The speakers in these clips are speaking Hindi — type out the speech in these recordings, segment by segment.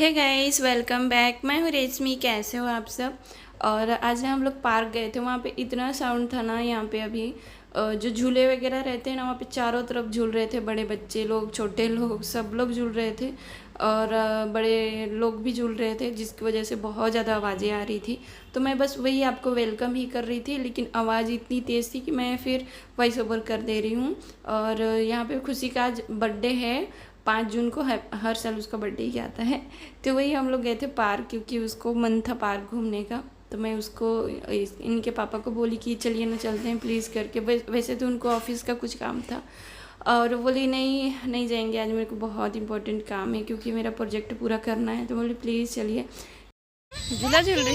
Hey guys, welcome back. मैं हूँ रेशमी। कैसे हो आप सब। और आज ना हम लोग पार्क गए थे। वहाँ पे इतना साउंड था ना। यहाँ पे अभी जो झूले वगैरह रहते हैं ना, वहाँ पे चारों तरफ झूल रहे थे। बड़े बच्चे लोग, छोटे लोग, सब लोग झूल रहे थे। और बड़े लोग भी झूल रहे थे, जिसकी वजह से बहुत ज़्यादा आवाज़ें आ रही थी। तो मैं बस वही आपको वेलकम ही कर रही थी, लेकिन आवाज़ इतनी तेज़ थी कि मैं फिर वॉइस ओवर कर दे रही हूँ। और यहाँ पे खुशी का आज बर्थडे है। 5 जून को हर साल उसका बर्थडे ही आता है। तो वही हम लोग गए थे पार्क, क्योंकि उसको मन था पार्क घूमने का। तो मैं उसको इनके पापा को बोली कि चलिए ना, चलते हैं प्लीज़ करके। वैसे तो उनको ऑफिस का कुछ काम था, और बोली नहीं नहीं जाएंगे, आज मेरे को बहुत इंपॉर्टेंट काम है, क्योंकि मेरा प्रोजेक्ट पूरा करना है। तो बोली प्लीज़ चलिए। झूला झूल रही।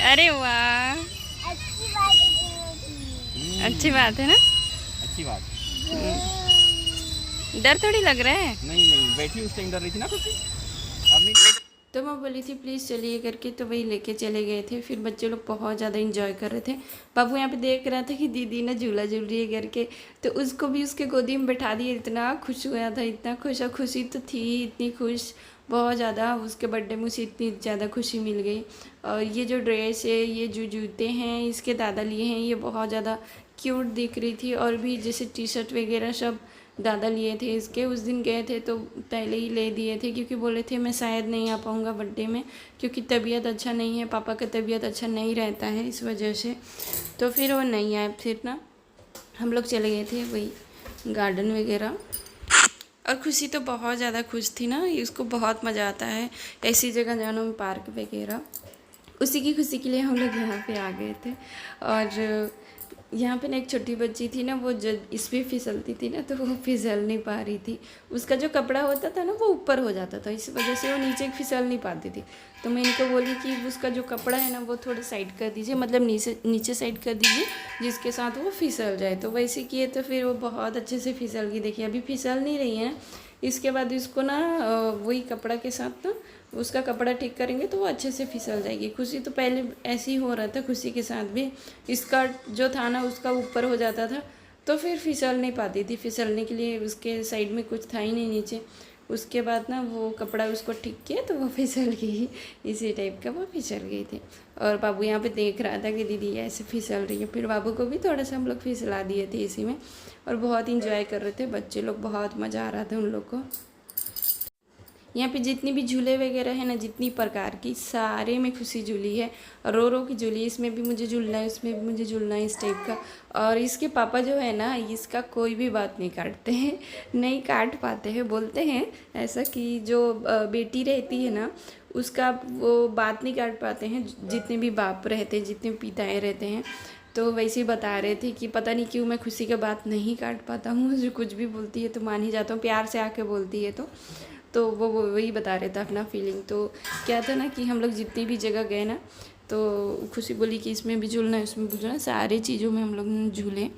अरे वाह, अच्छी बात है ना। अच्छी बात। डर थोड़ी लग रहा है। नहीं नहीं, बैठी उस टाइम डर रही थी ना कुछ। अब नहीं। तो मैं बोली थी प्लीज़ चलिए करके, तो वही लेके चले गए थे। फिर बच्चे लोग बहुत ज़्यादा इंजॉय कर रहे थे। बाबू यहाँ पे देख रहा था कि दीदी ना झूला झूल रही है करके, तो उसको भी उसके गोदी में बैठा दिए। इतना खुश हुआ था, इतना खुश। और खुशी तो थी इतनी खुश, बहुत ज़्यादा। उसके बर्थडे में उसे इतनी ज़्यादा खुशी मिल गई। और ये जो ड्रेस है, ये जो जूते हैं, इसके दादा लिए हैं, ये बहुत ज़्यादा क्यूट दिख रही थी। और भी जैसे टी शर्ट वगैरह सब दादा लिए थे इसके। उस दिन गए थे तो पहले ही ले दिए थे, क्योंकि बोले थे मैं शायद नहीं आ पाऊँगा बर्थडे में, क्योंकि तबीयत अच्छा नहीं है, पापा का तबीयत अच्छा नहीं रहता है, इस वजह से। तो फिर वो नहीं आए। फिर ना हम लोग चले गए थे वही गार्डन वगैरह। और खुशी तो बहुत ज़्यादा खुश थी ना, उसको बहुत मज़ा आता है ऐसी जगह जाना में, पार्क वगैरह। उसी की खुशी के लिए हम लोग यहाँ पे आ गए थे। और यहाँ पे ना एक छोटी बच्ची थी ना, वो जब इस पर फिसलती थी ना, तो वो फिसल नहीं पा रही थी। उसका जो कपड़ा होता था ना, वो ऊपर हो जाता था, इस वजह से वो नीचे फिसल नहीं पाती थी। तो मैं इनको बोली कि उसका जो कपड़ा है ना, वो थोड़ा साइड कर दीजिए, मतलब नीचे नीचे साइड कर दीजिए, जिसके साथ वो फिसल जाए। तो वैसे किए तो फिर वो बहुत अच्छे से फिसल गई। देखिए अभी फिसल नहीं रही है। इसके बाद इसको ना वही कपड़ा के साथ ना, उसका कपड़ा ठीक करेंगे तो वो अच्छे से फिसल जाएगी। खुशी तो पहले ऐसे ही हो रहा था, खुशी के साथ भी स्कर्ट जो था ना उसका ऊपर हो जाता था, तो फिर फिसल नहीं पाती थी। फिसलने के लिए उसके साइड में कुछ था ही नहीं नीचे। उसके बाद ना वो कपड़ा उसको ठीक किया तो वो फिसल गई। इसी टाइप का वो फिसल गई थी। और बाबू यहाँ पे देख रहा था कि दीदी ऐसे फिसल रही है। फिर बाबू को भी थोड़ा सा हम लोग फिसला दिए थे इसी में। और बहुत इंजॉय कर रहे थे बच्चे लोग, बहुत मज़ा आ रहा था उन लोग को। यहाँ पे जितनी भी झूले वगैरह है ना, जितनी प्रकार की, सारे में खुशी झूली है। रो रो की झूली, इसमें भी मुझे झूलना है, इसमें भी मुझे झूलना है, इस टाइप का। और इसके पापा जो है ना, इसका कोई भी बात नहीं काटते हैं, नहीं काट पाते हैं। बोलते हैं ऐसा कि जो बेटी रहती है ना, उसका वो बात नहीं काट पाते हैं, जितने भी बाप रहते हैं, जितने पिताएँ रहते हैं। तो वैसे ही बता रहे थे कि पता नहीं क्यों मैं खुशी का बात नहीं काट पाता हूँ। जो कुछ भी बोलती है तो मान ही जाता हूँ, प्यार से आके बोलती है तो वो वही बता रहे थे अपना फीलिंग। तो क्या था ना कि हम लोग जितनी भी जगह गए ना, तो खुशी बोली कि इसमें भी झूलना है, उसमें भी झूलना, सारी चीज़ों में हम लोग झूले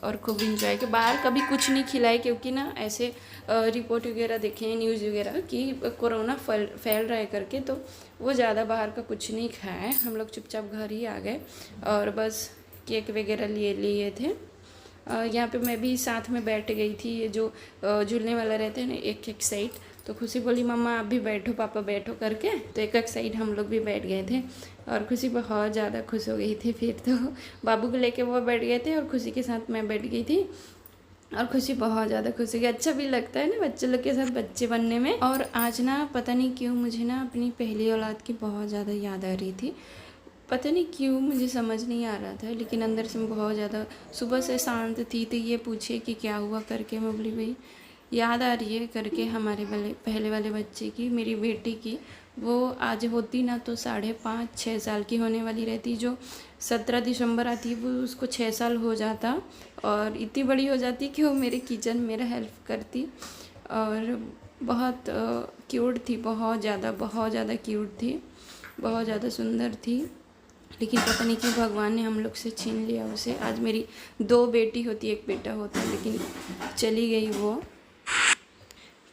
और खूब इंजॉय किया। बाहर कभी कुछ नहीं खिलाए, क्योंकि ना ऐसे रिपोर्ट वगैरह देखे हैं, न्यूज़ वगैरह कि कोरोना फैल रहा है करके, तो वो ज़्यादा बाहर का कुछ नहीं खाए। हम लोग चुपचाप घर ही आ गए और बस केक वगैरह लिए लिए थे। यहाँ पे मैं भी साथ में बैठ गई थी। ये जो झूलने वाला रहते हैं ना, एक एक साइड, तो खुशी बोली मम्मा आप भी बैठो, पापा बैठो करके, तो एक एक साइड हम लोग भी बैठ गए थे। और खुशी बहुत ज़्यादा खुश हो गई थी। फिर तो बाबू को लेके वो बैठ गए थे और खुशी के साथ मैं बैठ गई थी। और खुशी बहुत ज़्यादा खुश हो गई। अच्छा भी लगता है ना बच्चे लोग के साथ बच्चे बनने में। और आज ना पता नहीं क्यों मुझे ना अपनी पहली औलाद की बहुत ज़्यादा याद आ रही थी। पता नहीं क्यों, मुझे समझ नहीं आ रहा था, लेकिन अंदर से मैं बहुत ज़्यादा सुबह से शांत थी। तो ये पूछे कि क्या हुआ करके, मैं बोली भाई याद आ रही है करके हमारे वाले पहले वाले बच्चे की, मेरी बेटी की। वो आज होती ना तो 5.5-6 साल की होने वाली रहती। जो 17 दिसंबर आती वो उसको 6 साल हो जाता। और इतनी बड़ी हो जाती कि वो मेरे किचन मेरा हेल्प करती। और बहुत क्यूट थी, बहुत ज़्यादा क्यूट थी, बहुत ज़्यादा सुंदर थी। लेकिन पता नहीं क्यों भगवान ने हम लोग से छीन लिया उसे। आज मेरी 2 बेटी होती, 1 बेटा होता, लेकिन चली गई वो।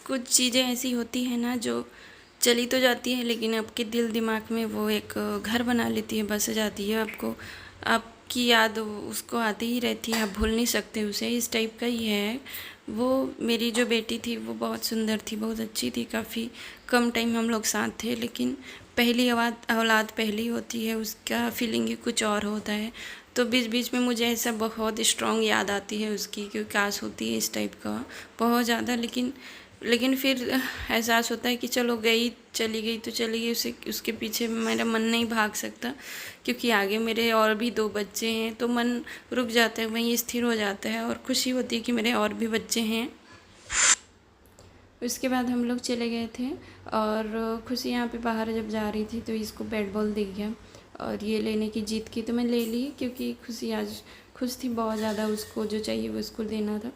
कुछ चीज़ें ऐसी होती हैं ना जो चली तो जाती है, लेकिन आपके दिल दिमाग में वो एक घर बना लेती है, बस जाती है। आपकी याद उसको आती ही रहती है, आप भूल नहीं सकते उसे। इस टाइप का ही है वो मेरी जो बेटी थी वो बहुत सुंदर थी, बहुत अच्छी थी। काफ़ी कम टाइम हम लोग साथ थे, लेकिन पहली औलाद पहली होती है, उसका फीलिंग ही कुछ और होता है। तो बीच बीच में मुझे ऐसा बहुत स्ट्रॉन्ग याद आती है उसकी, क्योंकि काश होती है इस टाइप का बहुत ज़्यादा। लेकिन फिर एहसास होता है कि चलो चली गई तो चली गई, उसके पीछे मेरा मन नहीं भाग सकता, क्योंकि आगे मेरे और भी 2 बच्चे हैं। तो मन रुक जाता है, वहीं स्थिर हो जाता है, और खुशी होती है कि मेरे और भी बच्चे हैं। उसके बाद हम लोग चले गए थे, और खुशी यहाँ पे बाहर जब जा रही थी तो इसको बैट बॉल दिख गया, और ये लेने की जिद की तो मैं ले ली, क्योंकि खुशी आज खुश थी बहुत ज़्यादा, उसको जो चाहिए वो उसको देना था।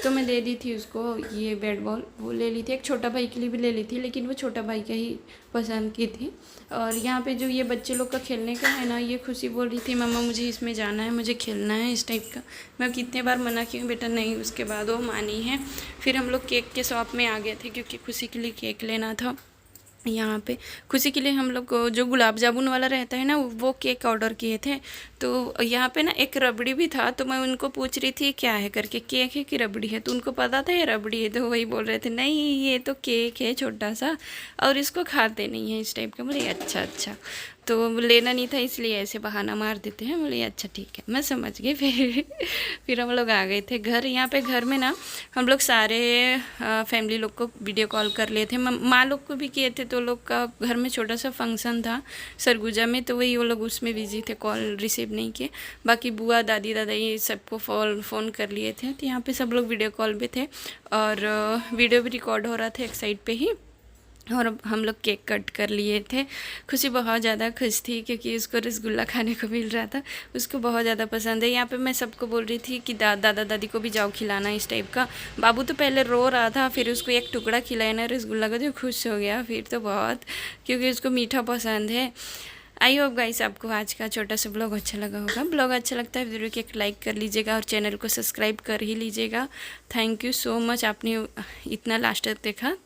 तो मैं दे दी थी उसको ये बैट बॉल, वो ले ली थी। एक छोटा भाई के लिए भी ले ली थी, लेकिन वो छोटा भाई का ही पसंद की थी। और यहाँ पे जो ये बच्चे लोग का खेलने का है ना, ये खुशी बोल रही थी मम्मा मुझे इसमें जाना है, मुझे खेलना है इस टाइप का। मैं कितने बार मना की हूँ बेटा नहीं, उसके बाद वो मानी है। फिर हम लोग केक के शॉप में आ गए थे, क्योंकि खुशी के लिए केक लेना था। यहाँ पे खुशी के लिए हम लोग को जो गुलाब जामुन वाला रहता है ना, वो केक ऑर्डर किए थे। तो यहाँ पे ना एक रबड़ी भी था, तो मैं उनको पूछ रही थी क्या है करके, केक है कि रबड़ी है, तो उनको पता था ये रबड़ी है। तो वही बोल रहे थे नहीं ये तो केक है छोटा सा, और इसको खाते नहीं है इस टाइप का। बोले अच्छा, तो लेना नहीं था इसलिए ऐसे बहाना मार देते हैं। बोले अच्छा ठीक है, मैं समझ गई। फिर हम लोग आ गए थे घर। यहाँ पे घर में ना हम लोग सारे फैमिली लोग को वीडियो कॉल कर लिए थे, माँ लोग को भी किए थे। तो लोग का घर में छोटा सा फंक्शन था सरगुजा में, तो वही वो लोग उसमें बिजी थे, कॉल रिसीव नहीं किए। बाकी बुआ दादी दादा ये सबको फ़ोन कर लिए थे। तो यहाँ पे सब लोग वीडियो कॉल पे थे, और वीडियो भी रिकॉर्ड हो रहा था एक साइड पे ही, और हम लोग केक कट कर लिए थे। खुशी बहुत ज़्यादा खुश थी, क्योंकि उसको रसगुल्ला खाने को मिल रहा था, उसको बहुत ज़्यादा पसंद है। यहाँ पे मैं सबको बोल रही थी कि दादा दादी को भी जाओ खिलाना इस टाइप का। बाबू तो पहले रो रहा था, फिर उसको एक टुकड़ा खिलाया ना रसगुल्ला का, जो खुश हो गया फिर तो बहुत, क्योंकि उसको मीठा पसंद है। आई होप गाइस आपको आज का छोटा सा ब्लॉग अच्छा लगा होगा। ब्लॉग अच्छा लगता है वीडियो को एक लाइक कर लीजिएगा, और चैनल को सब्सक्राइब कर ही लीजिएगा। थैंक यू सो मच, आपने इतना लास्ट तक देखा।